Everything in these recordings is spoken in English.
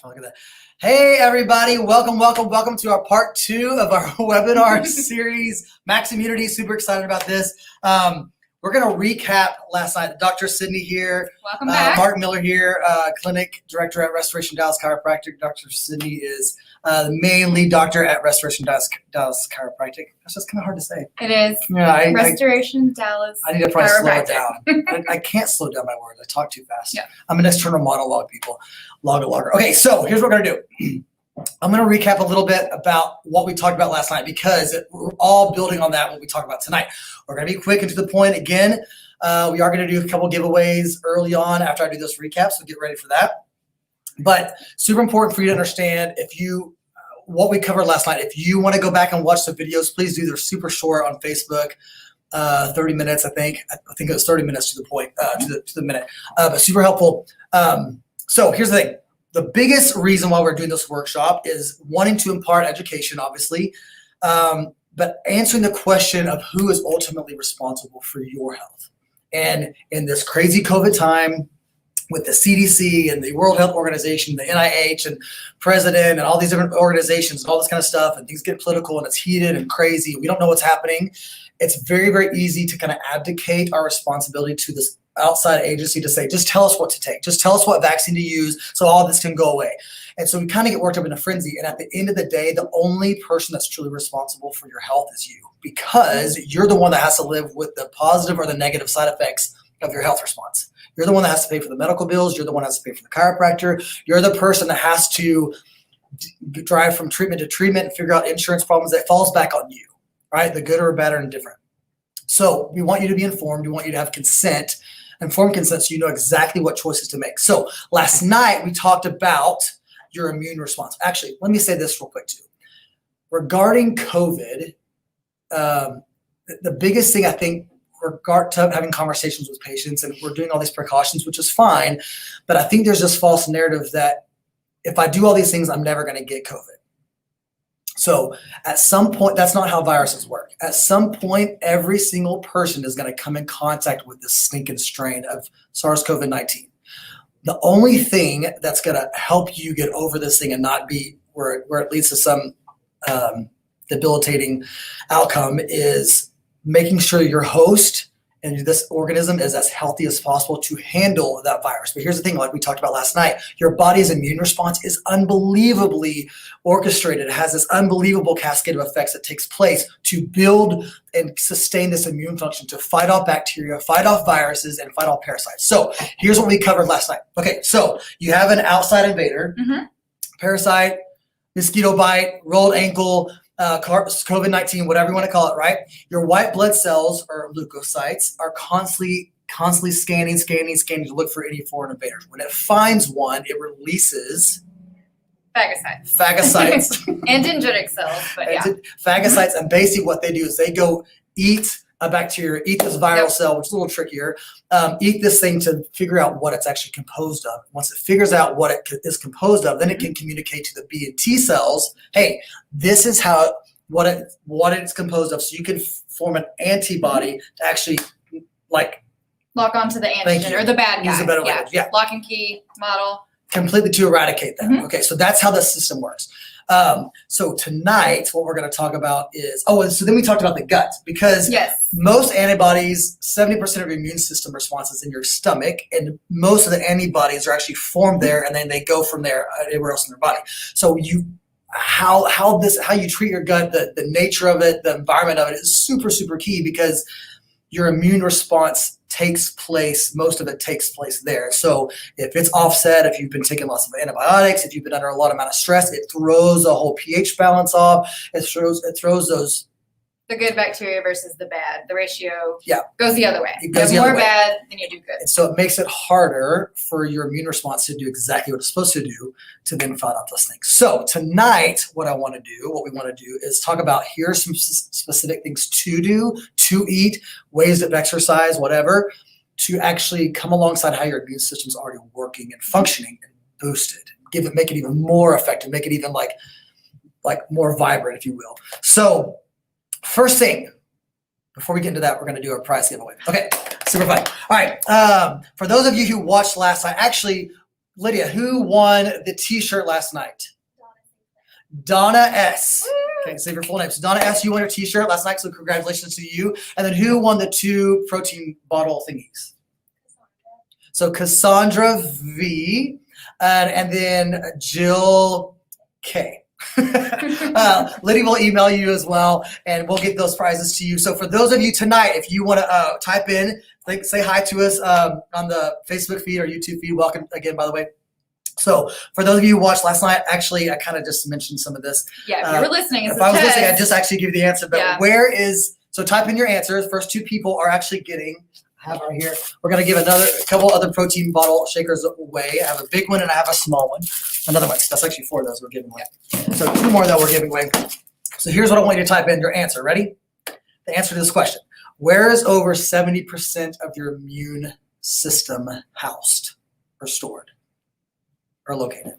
Look at that. Hey, everybody. Welcome to our part 2 of our webinar series, Max Immunity. Super excited about this. We're going to recap last night. Dr. Sydney here. Welcome back. Mark Miller here, clinic director at Restoration Dallas Chiropractic. Dr. Sydney is the main lead doctor at Restoration Dallas Chiropractic. That's just kind of hard to say. It is. Yeah, Restoration Dallas. I need to probably slow it down. I can't slow down my words. I talk too fast. Yeah. I'm an external monologue, people. Logger. Okay, so here's what we're going to do. I'm going to recap a little bit about what we talked about last night because we're all building on that what we talk about tonight. We're going to be quick and to the point again. We are going to do a couple giveaways early on after I do this recap, so get ready for that. But super important for you to understand what we covered last night. If you want to go back and watch the videos, please do. They're super short on Facebook. 30 minutes, I think. I think it was 30 minutes to the point, to the minute. But super helpful. So here's the thing. The biggest reason why we're doing this workshop is wanting to impart education, obviously, but answering the question of who is ultimately responsible for your health. And in this crazy COVID time with the CDC and the World Health Organization, the NIH and president and all these different organizations and all this kind of stuff, and things get political and it's heated and crazy. We don't know what's happening. It's very, very easy to kind of abdicate our responsibility to this outside agency to say, just tell us what to take. Just tell us what vaccine to use so all this can go away. And so we kind of get worked up in a frenzy. And at the end of the day, the only person that's truly responsible for your health is you, because you're the one that has to live with the positive or the negative side effects of your health response. You're the one that has to pay for the medical bills. You're the one that has to pay for the chiropractor. You're the person that has to drive from treatment to treatment and figure out insurance problems. That falls back on you, right? The good or bad or indifferent. So we want you to be informed. We want you to have consent, informed consent, so you know exactly what choices to make. So last night we talked about your immune response. Actually, let me say this real quick too. Regarding COVID, the biggest thing I think regard to having conversations with patients, and we're doing all these precautions, which is fine, but I think there's this false narrative that if I do all these things, I'm never going to get COVID. So at some point, that's not how viruses work. At some point, every single person is going to come in contact with this stinking strain of SARS-CoV-19. The only thing that's going to help you get over this thing and not be where it leads to some debilitating outcome is making sure your host and this organism is as healthy as possible to handle that virus. But here's the thing, like we talked about last night, your body's immune response is unbelievably orchestrated. It has this unbelievable cascade of effects that takes place to build and sustain this immune function to fight off bacteria, fight off viruses, and fight off parasites. So here's what we covered last night. Okay, so you have an outside invader, parasite, mosquito bite, rolled ankle, COVID-19, whatever you want to call it, right? Your white blood cells or leukocytes are constantly scanning to look for any foreign invaders. When it finds one, it releases phagocytes. And dendritic cells, but yeah. Phagocytes, and basically what they do is they go eat a bacteria, eat this viral cell, which is a little trickier, eat this thing to figure out what it's actually composed of. Once it figures out what it is composed of, then it can communicate to the B and T cells, hey, this is what it's composed of. So you can form an antibody to actually lock onto the antigen or the bad guy. Use a better language. Yeah. Lock and key model. Completely to eradicate that. Okay, so that's how the system works. So tonight, what we're going to talk about is, and so then we talked about the gut, because most antibodies, 70% of your immune system response is in your stomach, and most of the antibodies are actually formed there, and then they go from there anywhere else in your body. So how you treat your gut, the nature of it, the environment of it is super, super key, because your immune response most of it takes place there. So if it's offset, if you've been taking lots of antibiotics, if you've been under a lot amount of stress, it throws the whole pH balance off. It throws those. The good bacteria versus the bad. The ratio goes the other way. It goes you have the other more way. bad than you do good. And so it makes it harder for your immune response to do exactly what it's supposed to do to then fight off those things. So tonight, what we want to do is talk about here's some specific things to do, to eat, ways of exercise, whatever, to actually come alongside how your immune system's already working and functioning and boosted. Make it even more effective, make it even like more vibrant, if you will. So first thing, before we get into that, we're going to do our prize giveaway. Okay, super fun. All right. For those of you who watched last night, actually, Lydia, who won the t-shirt last night? Donna S. Okay, save your full name. So Donna S, you won your t-shirt last night, so congratulations to you. And then who won the 2 protein bottle thingies? So Cassandra V, and then Jill K. Lydia will email you as well, and we'll get those prizes to you. So for those of you tonight, if you want to type in, say hi to us on the Facebook feed or YouTube feed. Welcome again, by the way. So for those of you who watched last night, actually, I kind of just mentioned some of this. Yeah, if you were listening, if I was listening, I'd just actually give you the answer. But yeah. So type in your answers. First 2 people are actually getting, I have right here. We're going to give a couple other protein bottle shakers away. I have a big one and I have a small one. Another one. That's actually 4 of those we're giving away. So 2 more that we're giving away. So here's what I want you to type in your answer. Ready? The answer to this question. Where is over 70% of your immune system housed or stored or located?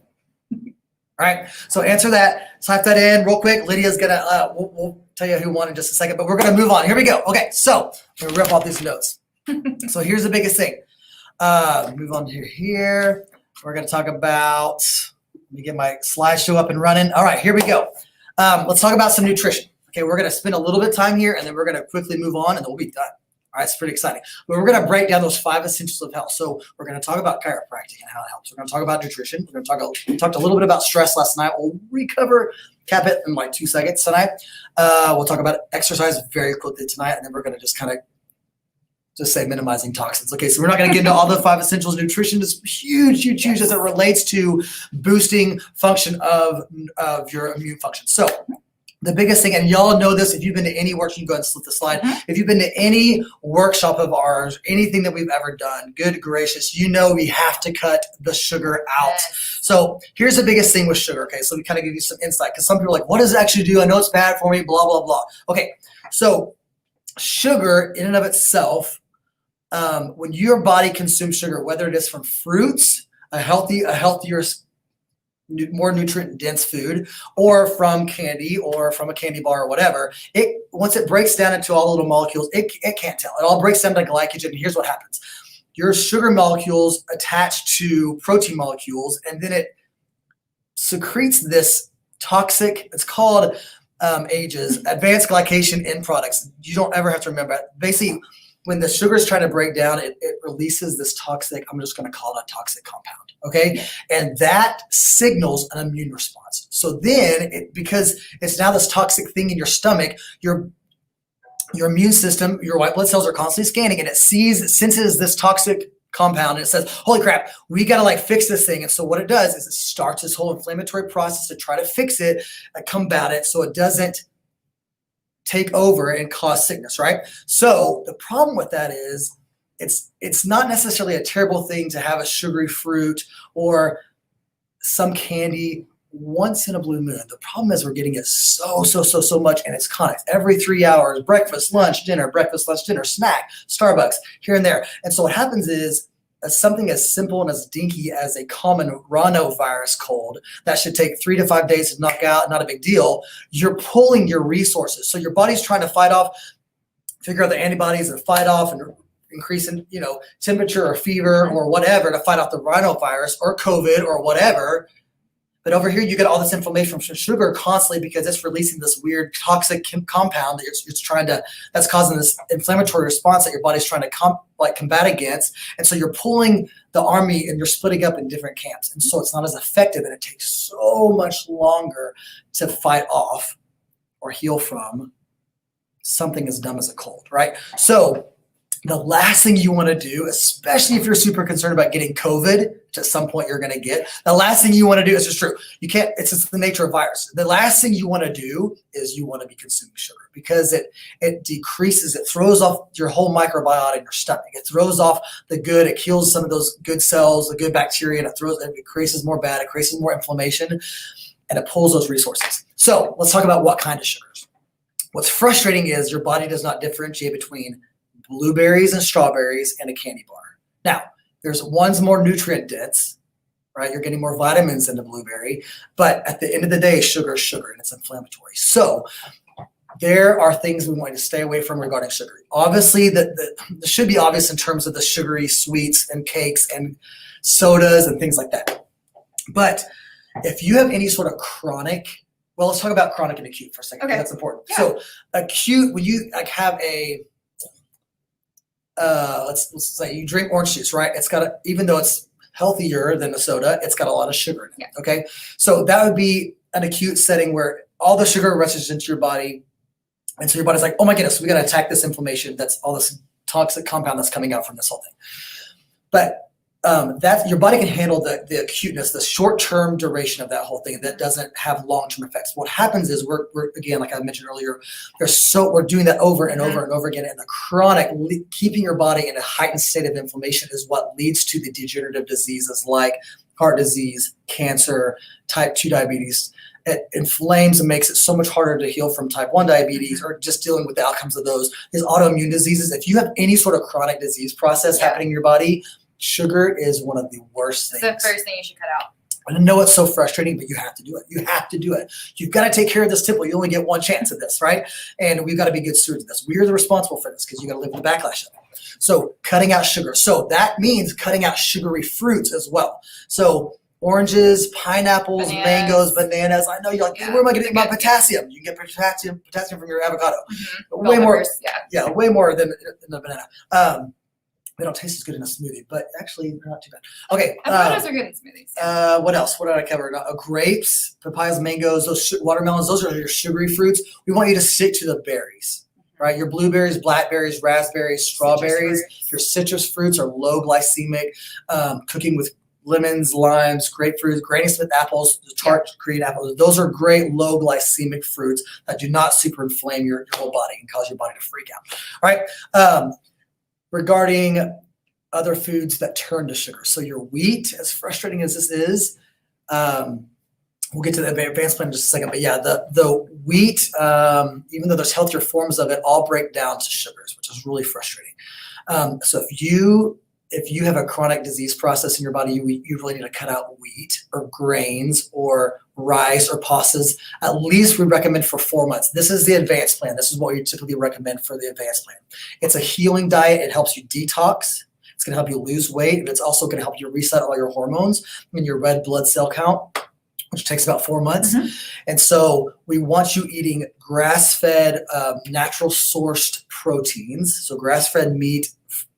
All right, so answer that. Type that in real quick. Lydia's gonna, we'll tell you who won in just a second, but we're gonna move on. Here we go. Okay, so I'm gonna rip off these notes. So here's the biggest thing. Move on to here. We're gonna talk about, let me get my slideshow up and running. All right, here we go. Let's talk about some nutrition. Okay, we're gonna spend a little bit of time here and then we're gonna quickly move on and then we'll be done. All right, it's pretty exciting. But we're going to break down those 5 essentials of health. So we're going to talk about chiropractic and how it helps. We're going to talk about nutrition. We talked a little bit about stress last night. We'll cap it in like 2 seconds tonight. We'll talk about exercise very quickly tonight, and then we're going to just kind of just say minimizing toxins. Okay, so we're not going to get into all the 5 essentials. Nutrition is huge as it relates to boosting function of your immune function. So the biggest thing, and y'all know this, if you've been to any workshop, you can go ahead and slip the slide. If you've been to any workshop of ours, anything that we've ever done, good gracious, you know we have to cut the sugar out. Yes. So here's the biggest thing with sugar, okay? So we kind of give you some insight, because some people are like, what does it actually do? I know it's bad for me, blah, blah, blah. Okay, so sugar in and of itself, when your body consumes sugar, whether it is from fruits, a healthier, more nutrient dense food, or from candy or from a candy bar or whatever, once it breaks down into all the little molecules, it can't tell. It all breaks down to glycogen, and here's what happens. Your sugar molecules attach to protein molecules, and then it secretes this toxic, it's called AGEs, advanced glycation end products. You don't ever have to remember it. Basically, when the sugar is trying to break down, it releases this toxic, I'm just going to call it a toxic compound. Okay, and that signals an immune response. So then, because it's now this toxic thing in your stomach, your immune system, your white blood cells are constantly scanning, and it senses this toxic compound, and it says, holy crap, we got to like fix this thing. And so what it does is it starts this whole inflammatory process to try to fix it, combat it, so it doesn't take over and cause sickness, right? So the problem with that is, it's not necessarily a terrible thing to have a sugary fruit or some candy once in a blue moon. The problem is we're getting it so much, and it's constant. Every 3 hours, breakfast, lunch, dinner, breakfast, lunch, dinner, snack, Starbucks, here and there. And so what happens is something as simple and as dinky as a common rhinovirus cold that should take 3 to 5 days to knock out, not a big deal. You're pulling your resources. So your body's trying to fight off, figure out the antibodies and fight off and increase in, temperature or fever or whatever to fight off the rhinovirus or COVID or whatever. But over here, you get all this inflammation from sugar constantly because it's releasing this weird toxic compound that that's causing this inflammatory response that your body's trying to combat against. And so you're pulling the army and you're splitting up in different camps. And so it's not as effective, and it takes so much longer to fight off or heal from something as dumb as a cold, right? So the last thing you want to do, especially if you're super concerned about getting COVID, which at some point you're going to get, the last thing you want to do is just true. You can't, it's just the nature of virus. The last thing you want to do is you want to be consuming sugar because it decreases, it throws off your whole microbiota in your stomach. It throws off the good, it kills some of those good cells, the good bacteria, and it creates more bad, it creates more inflammation, and it pulls those resources. So let's talk about what kind of sugars. What's frustrating is your body does not differentiate between blueberries and strawberries and a candy bar. Now, there's one's more nutrient dense, right? You're getting more vitamins in the blueberry, but at the end of the day, sugar is sugar and it's inflammatory. So there are things we want you to stay away from regarding sugar. Obviously, this should be obvious in terms of the sugary sweets and cakes and sodas and things like that. But if you have any sort of chronic, well, let's talk about chronic and acute for a second. Okay. That's important. Yeah. So acute, when you like have a, let's say you drink orange juice, right? It's got even though it's healthier than a soda, it's got a lot of sugar in it. Yeah. Okay. So that would be an acute setting where all the sugar rushes into your body. And so your body's like, oh my goodness, we got to attack this inflammation. That's all this toxic compound that's coming out from this whole thing. But that your body can handle the acuteness, the short-term duration of that whole thing that doesn't have long-term effects. What happens is we're again, like I mentioned earlier, we're doing that over and over and over again. And the chronic, keeping your body in a heightened state of inflammation is what leads to the degenerative diseases like heart disease, cancer, type 2 diabetes. It inflames and makes it so much harder to heal from type 1 diabetes or just dealing with the outcomes of those. These autoimmune diseases, if you have any sort of chronic disease process happening in your body, sugar is one of the worst things. It's the first thing you should cut out. I know it's so frustrating, but you have to do it. You have to do it. You've got to take care of this tipple. You only get one chance at this, right? And we've got to be good stewards of this. We're the responsible for this because you got to live with the backlash of it. So cutting out sugar. So that means cutting out sugary fruits as well. So oranges, pineapples, mangoes, bananas. I know you're like, where am I going to get my potassium? You can get potassium from your avocado. Way more, way more than a banana. They don't taste as good in a smoothie, but actually they're not too bad. Okay. Avocados are good in smoothies. What else? What did I cover? Grapes, papayas, mangoes, those watermelons, those are your sugary fruits. We want you to stick to the berries, right? Your blueberries, blackberries, raspberries, strawberries, your citrus fruits are low glycemic. Cooking with lemons, limes, grapefruits, Granny Smith apples, the tart green apples. Those are great low glycemic fruits that do not super inflame your whole body and cause your body to freak out. All right. Regarding other foods that turn to sugar. So your wheat, as frustrating as this is, we'll get to the advanced plan in just a second, but yeah, the wheat, even though there's healthier forms of it, all break down to sugars, which is really frustrating. So if you have a chronic disease process in your body, you really need to cut out wheat or grains or rice or pastas. At least we recommend for 4 months. This is the advanced plan. This is what we typically recommend for the advanced plan. It's a healing diet. It helps you detox. It's going to help you lose weight. And it's also going to help you reset all your hormones and your red blood cell count, which takes about 4 months. And so we want you eating grass-fed, natural sourced proteins. So grass-fed meat,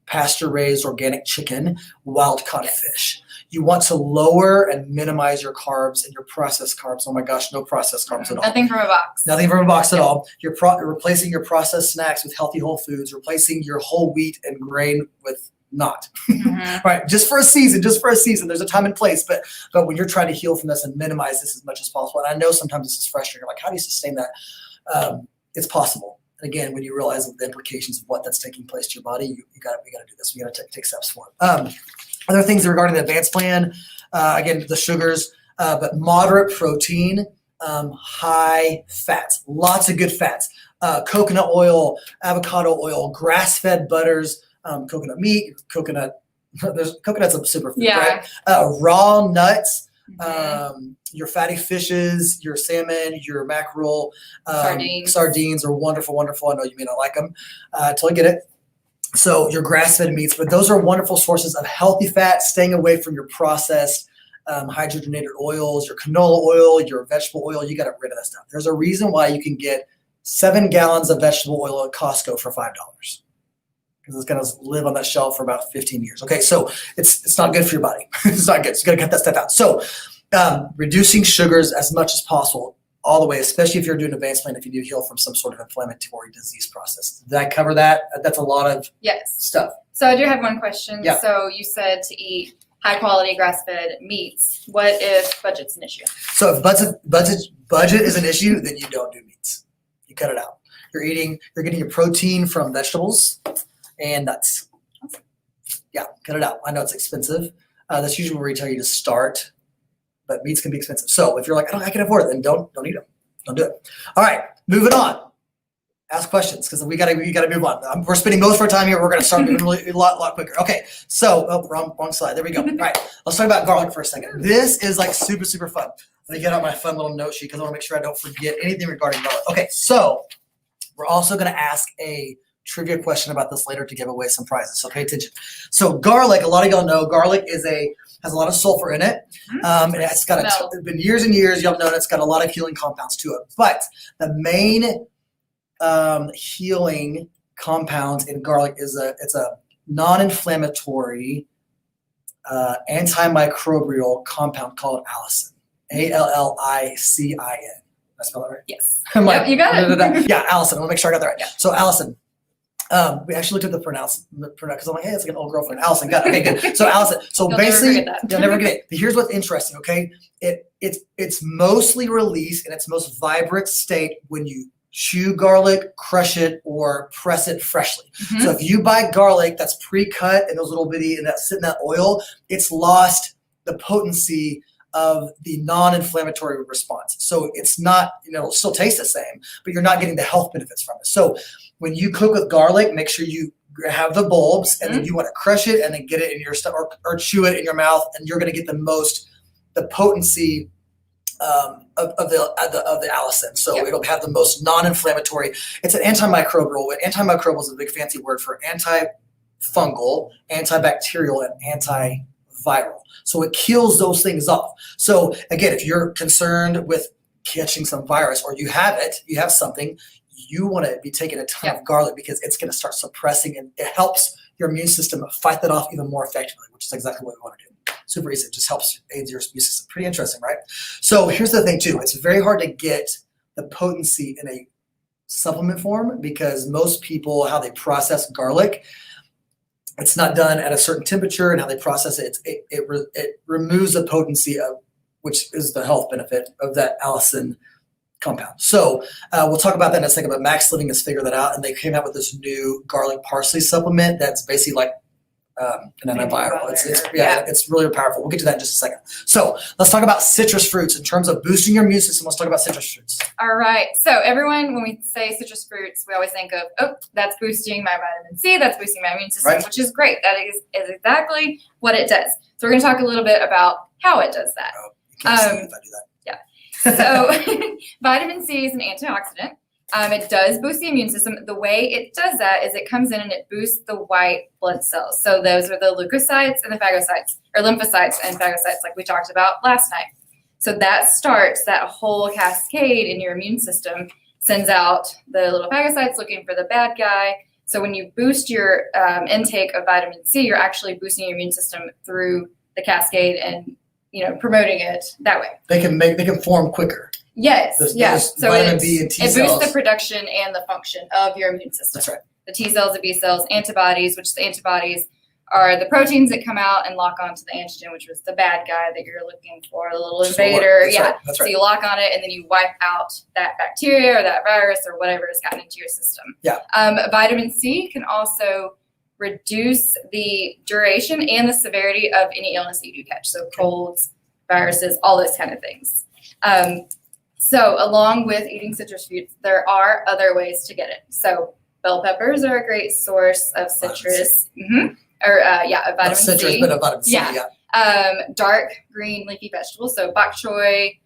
pasture-raised organic chicken, wild-caught fish. You want to lower and minimize your carbs and your processed carbs. Oh my gosh, no processed carbs at all. Nothing from a box. Nothing from a box at all. You're replacing your processed snacks with healthy whole foods, replacing your whole wheat and grain with not. Right, just for a season. There's a time and place, but when you're trying to heal from this and minimize this as much as possible, and I know sometimes this is frustrating, like how do you sustain that? It's possible. And again, when you realize the implications of what that's taking place to your body, we got to do this. We got to take steps for it. Other things regarding the advanced plan, again, the sugars, but moderate protein, high fats, lots of good fats, coconut oil, avocado oil, grass-fed butters, coconut meat, coconut's a superfood, right? Raw nuts. Your fatty fishes, your salmon, your mackerel, sardines are wonderful. I know you may not like them. Totally get it. So your grass-fed meats, but those are wonderful sources of healthy fat, staying away from your processed hydrogenated oils, your canola oil, your vegetable oil. You got to get rid of that stuff. There's a reason why you can get 7 gallons of vegetable oil at Costco for $5. Because it's going to live on that shelf for about 15 years. Okay, so it's not good for your body. It's not good. So you got to cut that stuff out. So reducing sugars as much as possible, all the way, especially if you're doing an advanced plan, if you do heal from some sort of inflammatory disease process. Did I cover that? That's a lot of stuff. So I do have one question. Yeah. So you said to eat high quality grass-fed meats. What if budget's an issue? So if budget is an issue, then you don't do meats. You cut it out. You're getting your protein from vegetables and nuts. Yeah, cut it out. I know it's expensive. That's usually where we tell you to start, but meats can be expensive. So if you're like, I can afford it, then don't eat them. Don't do it. All right, moving on. Ask questions because we gotta move on. We're spending most of our time here. We're gonna start moving a lot quicker. Okay, so wrong slide. There we go. All right, let's talk about garlic for a second. This is like super fun. Let me get out my fun little note sheet because I want to make sure I don't forget anything regarding garlic. Okay, so We're also going to ask a trivia question about this later to give away some prizes, so pay attention. So garlic, a lot of y'all know garlic has a lot of sulfur in it. It's got it's been years and years, y'all know it's got a lot of healing compounds to it. But the main healing compound in garlic is it's a non-inflammatory antimicrobial compound called allicin. Allicin. I spell that right? Yes. Yep, you got it. Yeah, allicin. I want to make sure I got that right. Yeah. So allicin. We actually looked at the pronounce because I'm like, hey, it's like an old girlfriend. Allison, got it. Okay, good. So Allison. So You'll basically, you'll never forget it. But here's what's interesting. Okay, it's mostly released in its most vibrant state when you chew garlic, crush it, or press it freshly. Mm-hmm. So if you buy garlic that's pre-cut and those little bitty and that sit in that oil, it's lost the potency of the non-inflammatory response. So it's not, it'll still taste the same, but you're not getting the health benefits from it. So when you cook with garlic, make sure you have the bulbs, and then you want to crush it and then get it in your stomach or chew it in your mouth, and you're going to get the potency of the allicin. So it'll have the most non-inflammatory. It's an antimicrobial. Antimicrobial is a big fancy word for antifungal, antibacterial, and antiviral. So it kills those things off. So again, if you're concerned with catching some virus, or you have something, you want to be taking a ton of garlic, because it's going to start suppressing, and it helps your immune system fight that off even more effectively, which is exactly what we want to do. Super easy. It just helps aid your immune system. Pretty interesting, right? So here's the thing too. It's very hard to get the potency in a supplement form, because most people, how they process garlic, it's not done at a certain temperature, and how they process it, it removes the potency of, which is the health benefit of that allicin compound. So we'll talk about that in a second, but Max Living has figured that out, and they came out with this new garlic parsley supplement that's basically like an antiviral. It's really powerful. We'll get to that in just a second. So let's talk about citrus fruits in terms of boosting your immune system. Let's talk about citrus fruits. All right. So everyone, when we say citrus fruits, we always think of, oh, that's boosting my vitamin C, that's boosting my immune system, which is great. That is exactly what it does. So we're going to talk a little bit about how it does that. Oh, you can't see me if I do that. So vitamin C is an antioxidant. It does boost the immune system. The way it does that is it comes in and it boosts the white blood cells. So those are the leukocytes and the phagocytes, or lymphocytes and phagocytes, like we talked about last night. So that starts that whole cascade in your immune system, sends out the little phagocytes looking for the bad guy. So when you boost your intake of vitamin C, you're actually boosting your immune system through the cascade and promoting it that way. They can form quicker. Yes. So vitamin B and T cells. It boosts the production and the function of your immune system. That's right. The T cells, the B cells, antibodies, which the antibodies are the proteins that come out and lock onto the antigen, which was the bad guy that you're looking for, the little invader. That's right. So you lock on it, and then you wipe out that bacteria or that virus or whatever has gotten into your system. Yeah. Vitamin C can also reduce the duration and the severity of any illness that you do catch. So colds, viruses, all those kind of things. So along with eating citrus fruits, there are other ways to get it. So bell peppers are a great source of citrus. Vitamin citrus, C. but of vitamin C, Dark green leafy vegetables. So bok choy,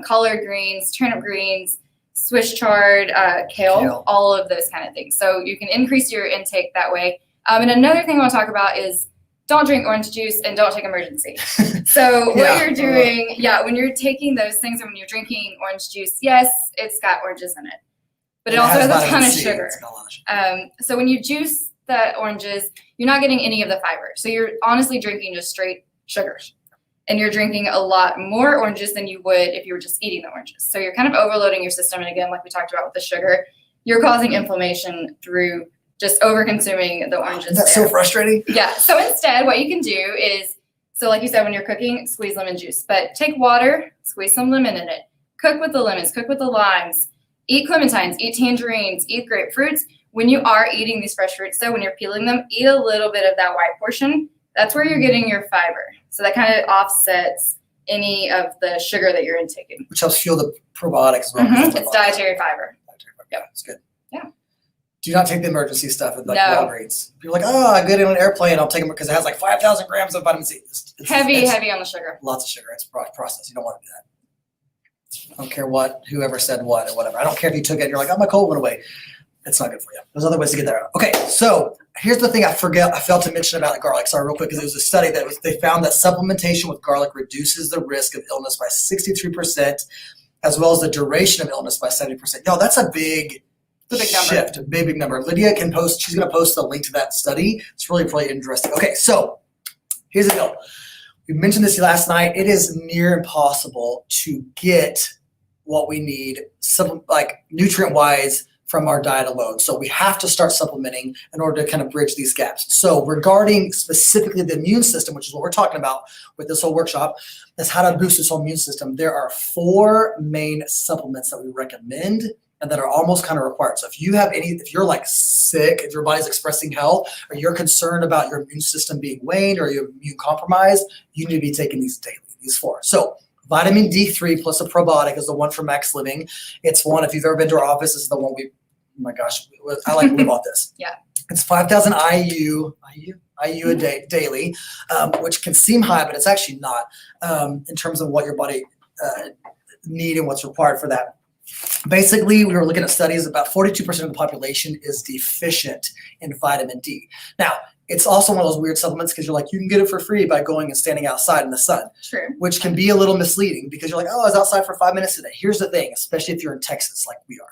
collard greens, turnip greens, Swiss chard, kale, all of those kind of things. So you can increase your intake that way. And another thing I want to talk about is don't drink orange juice and don't take emergency. So what you're doing, when you're taking those things, or when you're drinking orange juice, yes, it's got oranges in it, but it also has a ton of sugar. So when you juice the oranges, you're not getting any of the fiber. So you're honestly drinking just straight sugars. And you're drinking a lot more oranges than you would if you were just eating the oranges. So you're kind of overloading your system. And again, like we talked about with the sugar, you're causing inflammation through just over-consuming the oranges. That's so frustrating. Yeah. So instead, what you can do is, so like you said, when you're cooking, squeeze lemon juice. But take water, squeeze some lemon in it. Cook with the lemons, cook with the limes. Eat clementines, eat tangerines, eat grapefruits. When you are eating these fresh fruits, though, when you're peeling them, eat a little bit of that white portion. That's where you're getting your fiber. So that kind of offsets any of the sugar that you're intaking. Which helps fuel the probiotics as well. It's dietary fiber. Yeah, it's good. Yeah. Do not take the emergency stuff with Walgreens. People are like, oh, I get in an airplane, I'll take them because it has like 5,000 grams of vitamin C. It's heavy on the sugar. Lots of sugar. It's processed. You don't want to do that. I don't care whoever said what or whatever. I don't care if you took it and you're like, oh, my cold went away. It's not good for you. There's other ways to get there. Okay, so here's the thing I failed to mention about garlic. Sorry, real quick, because it was a study they found that supplementation with garlic reduces the risk of illness by 63%, as well as the duration of illness by 70%. Yo, that's a big shift, a big number. Lydia can post, she's going to post the link to that study. It's really, really interesting. Okay, so here's the deal. We mentioned this last night. It is near impossible to get what we need, like nutrient-wise, from our diet alone. So we have to start supplementing in order to kind of bridge these gaps. So regarding specifically the immune system, which is what we're talking about with this whole workshop, is how to boost this whole immune system. There are 4 main supplements that we recommend and that are almost kind of required. So if you're like sick, if your body's expressing health, or you're concerned about your immune system being waned or you're immune compromised, you need to be taking these daily, these 4. So vitamin D3 plus a probiotic is the one from Max Living. It's one, if you've ever been to our office, this is the one oh my gosh, I like to live off this. Yeah. It's 5,000 IU a day daily, which can seem high, but it's actually not in terms of what your body need and what's required for that. Basically, we were looking at studies, about 42% of the population is deficient in vitamin D. Now, it's also one of those weird supplements because you're like, you can get it for free by going and standing outside in the sun. True. Which can be a little misleading because you're like, oh, I was outside for 5 minutes today. Here's the thing, especially if you're in Texas like we are.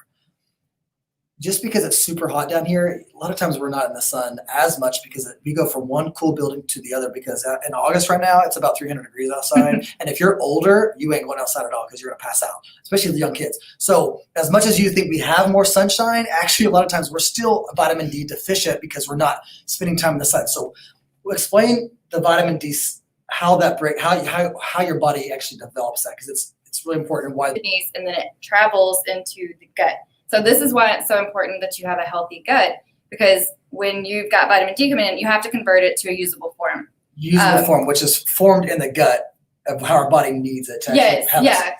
Just because it's super hot down here, a lot of times we're not in the sun as much because we go from one cool building to the other because in August right now, it's about 300 degrees outside. And if you're older, you ain't going outside at all because you're going to pass out, especially the young kids. So as much as you think we have more sunshine, actually a lot of times we're still vitamin D deficient because we're not spending time in the sun. So we'll explain the vitamin D, how your body actually develops that, because it's really important. Why? And then it travels into the gut. So this is why it's so important that you have a healthy gut, because when you've got vitamin D coming in, you have to convert it to a usable form. Usable form, which is formed in the gut of how our body needs it.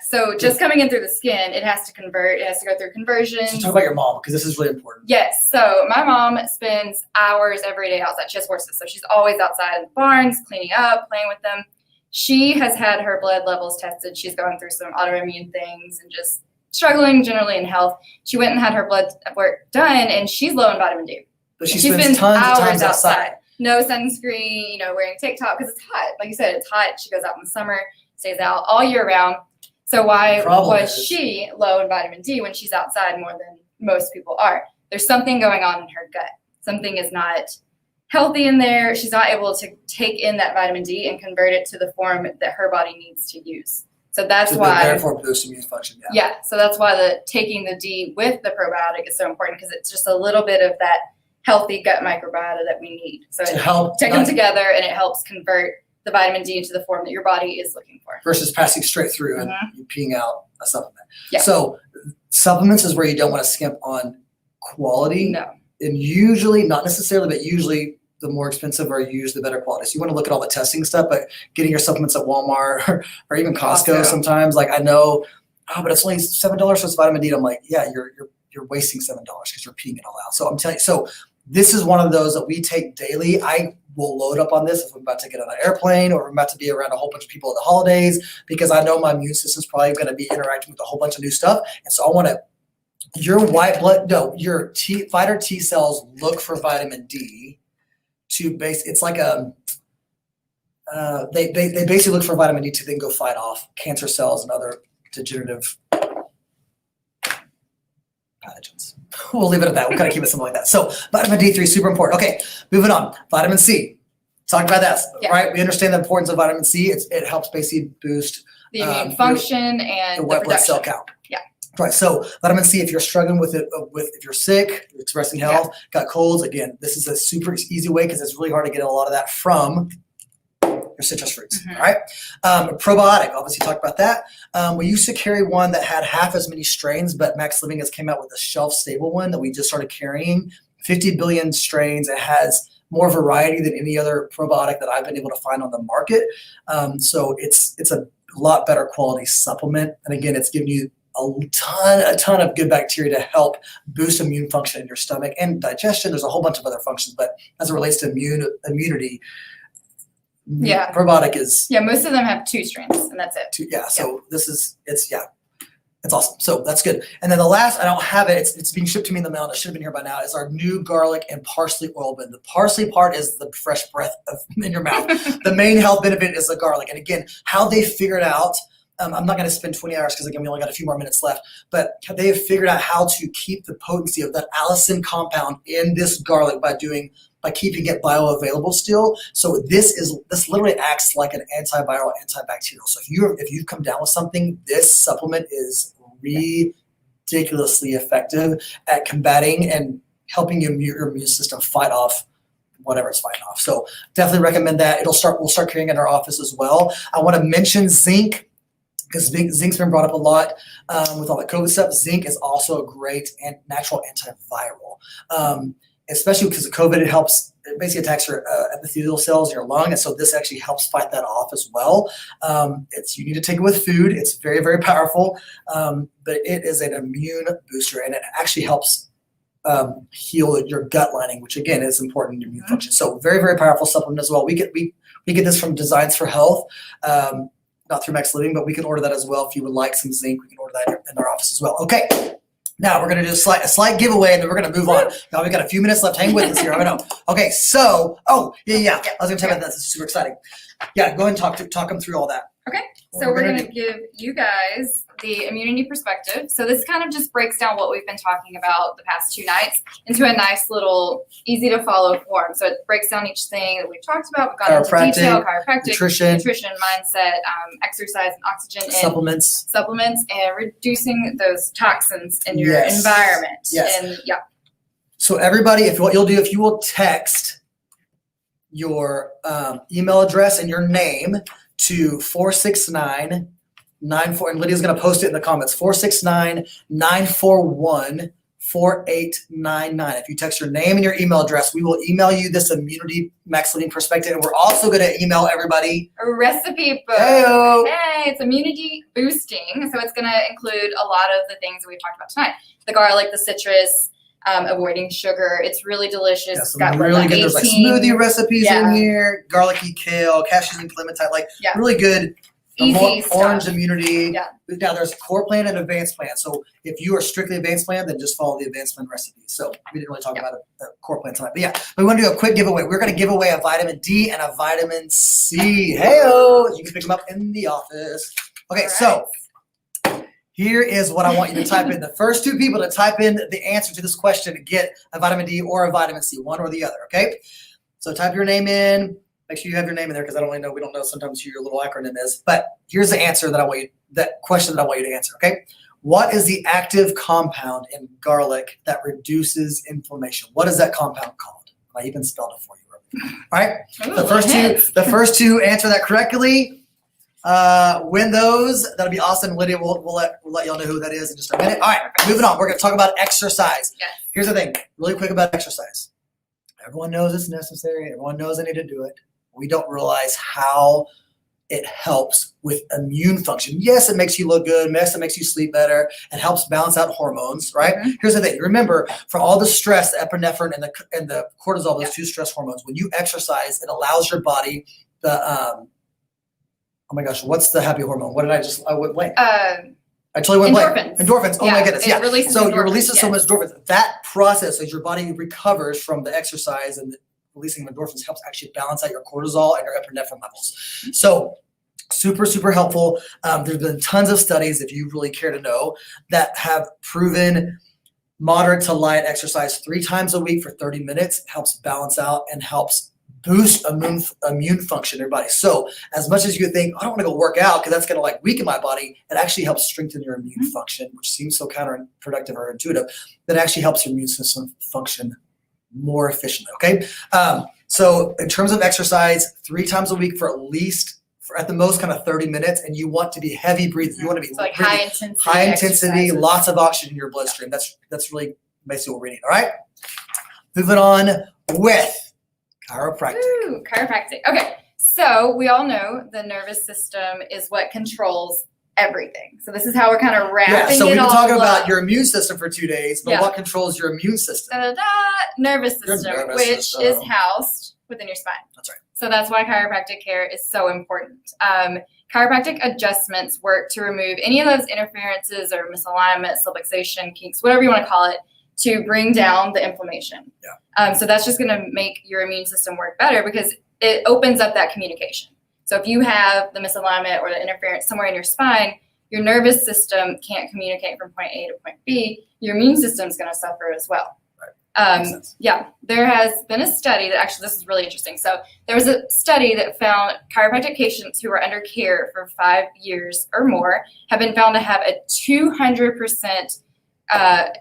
So just coming in through the skin, it has to convert. It has to go through conversions. So talk about your mom, because this is really important. Yes. So my mom spends hours every day outside. She has horses, so she's always outside in the barns, cleaning up, playing with them. She has had her blood levels tested. She's gone through some autoimmune things and just struggling generally in health. She went and had her blood work done, and she's low in vitamin D. But she spends tons of time outside. No sunscreen, wearing tank top because it's hot. Like you said, it's hot. She goes out in the summer, stays out all year round. So why was she low in vitamin D when she's outside more than most people are? There's something going on in her gut. Something is not healthy in there. She's not able to take in that vitamin D and convert it to the form that her body needs to use. So that's why. Therefore, boost immune function. Yeah. So that's why taking the D with the probiotic is so important, because it's just a little bit of that healthy gut microbiota that we need. So take them together, and it helps convert the vitamin D into the form that your body is looking for. Versus passing straight through and you peeing out a supplement. Yeah. So supplements is where you don't want to skimp on quality. No. And usually, not necessarily, but usually, the more expensive or used, the better quality. So you want to look at all the testing stuff, but getting your supplements at Walmart or even Costco sometimes, like I know, but it's only $7 for this vitamin D. I'm like, yeah, you're wasting $7 because you're peeing it all out. So I'm telling you, so this is one of those that we take daily. I will load up on this if I'm about to get on an airplane or I'm about to be around a whole bunch of people at the holidays, because I know my immune system's probably going to be interacting with a whole bunch of new stuff. And so I want to, your fighter T cells look for vitamin D it's like they basically look for vitamin D to then go fight off cancer cells and other degenerative pathogens. We'll leave it at that. We'll kind of keep it simple like that. So vitamin D3 is super important. Okay, moving on. Vitamin C. Talk about that, right? We understand the importance of vitamin C. It helps basically boost the immune function and the white blood cell count. Yeah. Right. So vitamin C, if you're struggling with it, if you're sick, you're expressing health, got colds, again, this is a super easy way because it's really hard to get a lot of that from your citrus fruits. All right. Probiotic, obviously talked about that. We used to carry one that had half as many strains, but Max Living has came out with a shelf stable one that we just started carrying. 50 billion strains. It has more variety than any other probiotic that I've been able to find on the market. So it's a lot better quality supplement. And again, it's giving you a ton of good bacteria to help boost immune function in your stomach and digestion. There's a whole bunch of other functions, but as it relates to immunity, probiotic is. Yeah, most of them have 2 strains, and that's it. So this is, That's awesome. So that's good. And then the last, I don't have it. It's being shipped to me in the mail. It should have been here by now. Is our new garlic and parsley oil blend. The parsley part is the fresh breath in your mouth. The main health benefit is the garlic. And again, how they figured out. I'm not going to spend 20 hours because again, we only got a few more minutes left. But they have figured out how to keep the potency of that allicin compound in this garlic by keeping it bioavailable still. So this literally acts like an antiviral, antibacterial. So if you've come down with something, this supplement is ridiculously effective at combating and helping your immune system fight off whatever it's fighting off. So definitely recommend that. We'll start carrying it in our office as well. I want to mention zinc, because zinc's been brought up a lot with all the COVID stuff. Zinc is also a great and natural antiviral. Especially because of COVID, it basically attacks your epithelial cells in your lung. And so this actually helps fight that off as well. You need to take it with food. It's very, very powerful, but it is an immune booster, and it actually helps heal your gut lining, which again is important in immune function. So very, very powerful supplement as well. We get this from Designs for Health, not through Max Living, but we can order that as well. If you would like some zinc, we can order that in our office as well. Okay. Now we're going to do a slight giveaway, and then we're going to move on. Now we've got a few minutes left. Hang with us here. I know. Okay, so, yeah. I was going to tell you about that. This is super exciting. Yeah, go ahead and talk them through all that. Okay, so we're going to give you guys the immunity perspective. So this kind of just breaks down what we've been talking about the past 2 nights into a nice little easy to follow form. So it breaks down each thing that we've talked about. We've gone into detail, chiropractic, nutrition, mindset, exercise, and oxygen, supplements, and reducing those toxins in your environment. Yes. And So everybody, what you will text your email address and your name to 46994, and Lydia's going to post it in the comments, 469-941-4899. If you text your name and your email address, we will email you this immunity Max Living perspective, and we're also going to email everybody a recipe book. Hey-o. Hey, it's immunity boosting, so it's going to include a lot of the things that we talked about tonight: the garlic, the citrus, avoiding sugar. It's really delicious. It's got really good. There's like smoothie recipes in here, garlicky kale, cashews and clementine, really good. Easy orange stuff. Immunity. Yeah. Now there's core plan and advanced plan. So if you are strictly advanced plan, then just follow the advanced plan recipe. So we didn't really talk about a core plan tonight, but we want to do a quick giveaway. We're going to give away a vitamin D and a vitamin C. Hey-o! You can pick them up in the office. Okay, so here is what I want you to type in. The first 2 people to type in the answer to this question to get a vitamin D or a vitamin C, one or the other, okay? So type your name in. Make sure you have your name in there, because we don't know sometimes who your little acronym is. But here's the answer that question that I want you to answer, okay? What is the active compound in garlic that reduces inflammation? What is that compound called? I even spelled it for you. All right? Ooh, the first two answer that correctly. Win those. That'll be awesome. Lydia, we'll let y'all know who that is in just a minute. All right, moving on. We're going to talk about exercise. Yes. Here's the thing, really quick about exercise. Everyone knows it's necessary. Everyone knows they need to do it. We don't realize how it helps with immune function. Yes, it makes you look good. Yes, it makes you sleep better. It helps balance out hormones, right? Mm-hmm. Here's the thing. Remember, for all the stress, the epinephrine and the cortisol, those 2 stress hormones, when you exercise, it allows your body oh my gosh, what's the happy hormone? What did I went blank. I totally went blank. Endorphins. Oh my goodness. Yeah. So you're releasing so much endorphins. That process, as your body recovers from the exercise and releasing endorphins, helps actually balance out your cortisol and your epinephrine levels. So super, super helpful. There's been tons of studies, if you really care to know, that have proven moderate to light exercise 3 times a week for 30 minutes helps balance out and helps boost immune function in your body. So as much as you think, I don't want to go work out because that's going to weaken my body, it actually helps strengthen your immune function, which seems so counterproductive or intuitive. That actually helps your immune system function more efficiently. Okay. So in terms of exercise, 3 times a week for at the most kind of 30 minutes, and you want to be heavy breathing. You want to be high intensity, lots of oxygen in your bloodstream. That's really basically what we need. All right. Moving on with chiropractic. Ooh, chiropractic. Okay, so we all know the nervous system is what controls everything. So this is how we're kind of wrapping it all up. So we've been talking about your immune system for 2 days, but what controls your immune system? Nervous system, which is housed within your spine. That's right. So that's why chiropractic care is so important. chiropractic adjustments work to remove any of those interferences or misalignment, subluxation, kinks, whatever you want to call it, to bring down the inflammation. So that's just going to make your immune system work better because it opens up that communication. So if you have the misalignment or the interference somewhere in your spine, your nervous system can't communicate from point A to point B. Your immune system is going to suffer as well. There has been a study that actually, this is really interesting. So there was a study that found chiropractic patients who were under care for 5 years or more have been found to have a 200%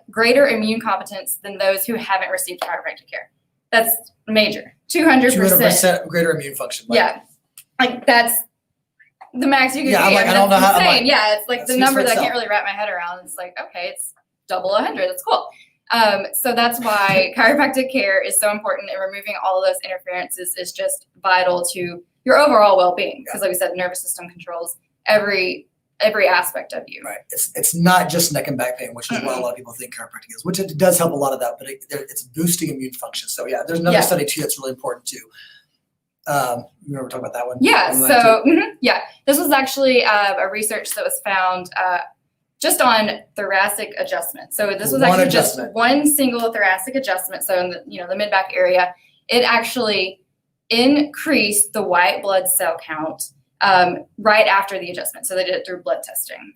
greater immune competence than those who haven't received chiropractic care. That's major. 200% greater immune function. Like that's the max you can get. I don't know how. It's like the number that I itself. can't really wrap my head around. It's like, okay, it's double 100. That's cool. So that's why chiropractic care is so important, and removing all of those interferences is just vital to your overall well-being. Because like we said, the nervous system controls every aspect of you. Right. It's not just neck and back pain, which is what a lot of people think chiropractic is, which it does help a lot of that, but it's boosting immune function. So there's another study too that's really important too. You remember talking about that one? This was actually a research that was found just on thoracic adjustment. So this was actually just one single thoracic adjustment. So in the mid-back area, it actually increased the white blood cell count right after the adjustment. So they did it through blood testing.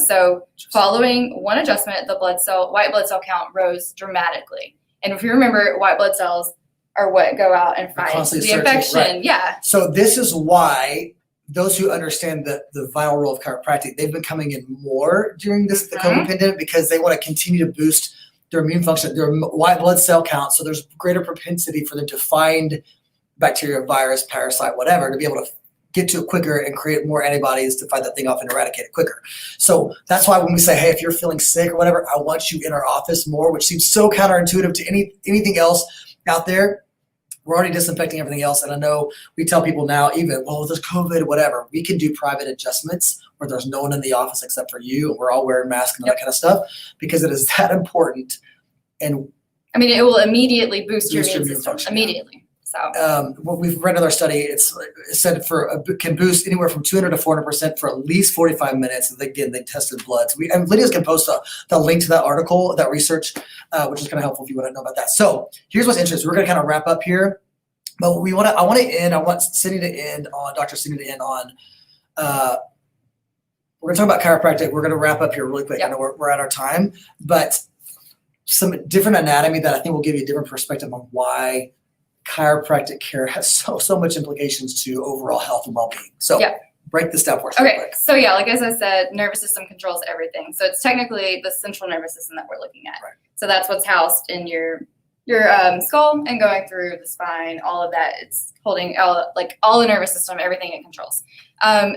So following one adjustment, the white blood cell count rose dramatically. And if you remember, white blood cells are what go out and fight the infection. Right. So this is why those who understand the vital role of chiropractic, they've been coming in more during the COVID pandemic because they want to continue to boost their immune function, their white blood cell count. So there's greater propensity for them to find bacteria, virus, parasite, whatever, to be able to get to it quicker and create more antibodies to fight that thing off and eradicate it quicker. So that's why when we say, hey, if you're feeling sick or whatever, I want you in our office more, which seems so counterintuitive to anything else out there. We're already disinfecting everything else. And I know we tell people now, even, well, there's COVID, whatever, we can do private adjustments where there's no one in the office except for you. And we're all wearing masks and all that kind of stuff because it is that important. And I mean, it will immediately boost your immune system immediately. So what we've read another study, it said can boost anywhere from 200 to 400% for at least 45 minutes. And again, they tested blood. So and Lydia's can post the link to that article, that research, which is kind of helpful if you want to know about that. So here's what's interesting. We're going to kind of wrap up here, but I want Sydney to end on, Dr. Sydney to end on, we're going to talk about chiropractic. We're going to wrap up here really quick. Yep. I know we're at our time, but some different anatomy that I think will give you a different perspective on why chiropractic care has so much implications to overall health and well-being. So break this down for us real quick. So like as I said, nervous system controls everything. So it's technically the central nervous system that we're looking at. Right. So that's what's housed in your skull and going through the spine, all of that. It's holding all the nervous system, everything it controls.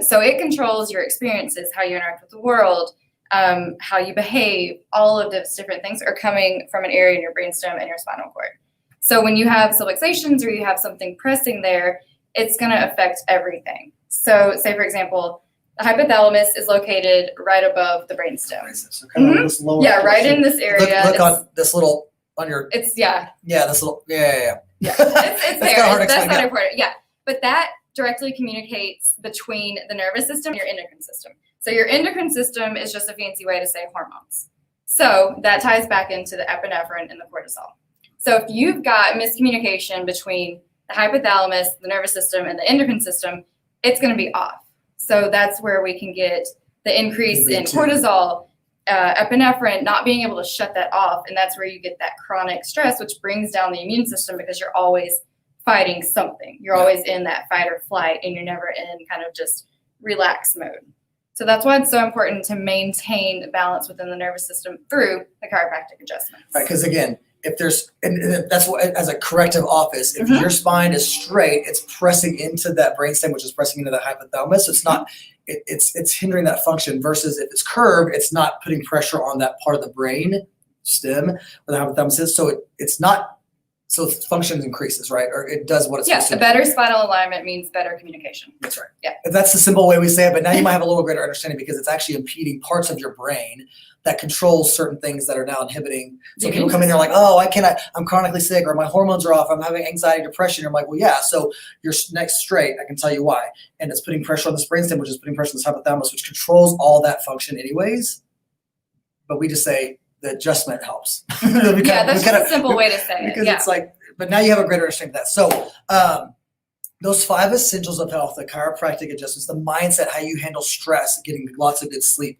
So it controls your experiences, how you interact with the world, how you behave. All of those different things are coming from an area in your brainstem and your spinal cord. So when you have subluxations or you have something pressing there, it's going to affect everything. So say, for example, the hypothalamus is located right above the brainstem. So kind of this lower right in this area. Look on this little, on your... It's, this little, It's there. That's not important. But that directly communicates between the nervous system and your endocrine system. So your endocrine system is just a fancy way to say hormones. So that ties back into the epinephrine and the cortisol. So if you've got miscommunication between the hypothalamus, the nervous system, and the endocrine system, it's going to be off. So that's where we can get the increase in cortisol, epinephrine, not being able to shut that off. And that's where you get that chronic stress, which brings down the immune system because you're always fighting something. You're always in that fight or flight, and you're never in kind of just relax mode. So that's why it's so important to maintain the balance within the nervous system through the chiropractic adjustments. Right, because again, if there's, and that's what, as a corrective office, if your spine is straight, it's pressing into that brainstem, which is pressing into the hypothalamus. So it's not, it's hindering that function versus if it's curved, it's not putting pressure on that part of the brain stem where the hypothalamus is. So it's not So function increases, right? Or it does what it's Yes, supposed a to do. better spinal alignment means better communication. That's right. Yeah. That's the simple way we say it, but now you might have a little greater understanding because it's actually impeding parts of your brain that controls certain things that are now inhibiting. So people come in here like, oh, I'm chronically sick, or my hormones are off, I'm having anxiety, depression. I'm like, well, yeah, so your neck's straight, I can tell you why. And it's putting pressure on this brainstem, which is putting pressure on the hypothalamus, which controls all that function anyways. But we just say the adjustment helps. That's just a simple way to say it. Because it's like, but now you have a greater understanding of that. So those 5 essentials of health, the chiropractic adjustments, the mindset, how you handle stress, getting lots of good sleep,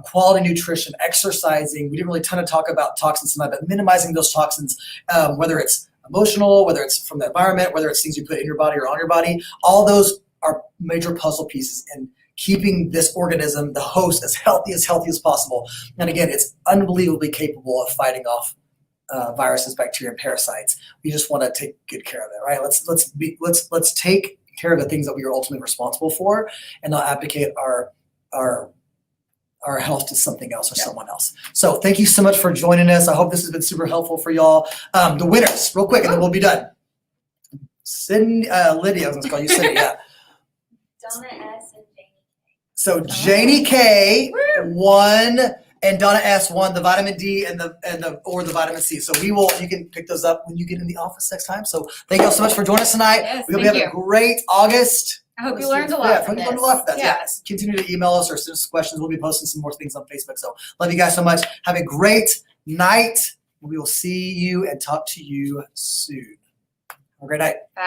quality nutrition, exercising. We didn't really ton of talk about toxins tonight, but minimizing those toxins, whether it's emotional, whether it's from the environment, whether it's things you put in your body or on your body, all those are major puzzle pieces in keeping this organism, the host, as healthy as possible. And again, it's unbelievably capable of fighting off viruses, bacteria, and parasites. We just want to take good care of it, right? Let's take care of the things that we are ultimately responsible for, and not abdicate our health to something else or someone else. So thank you so much for joining us. I hope this has been super helpful for y'all. The winners, real quick, and then we'll be done. Sydney, Lydia, I was going to call you Sydney. Yeah. Donna S. and Janie K. So Janie K won, and Donna S won the vitamin D and the vitamin C. So you can pick those up when you get in the office next time. So thank you all so much for joining us tonight. Yes, We hope you have a great August. I hope you learned a lot. Yeah, from you learned a this. lot from that. Yeah. Yes. Continue to email us or send us questions. We'll be posting some more things on Facebook. So love you guys so much. Have a great night. We will see you and talk to you soon. Have a great night. Bye.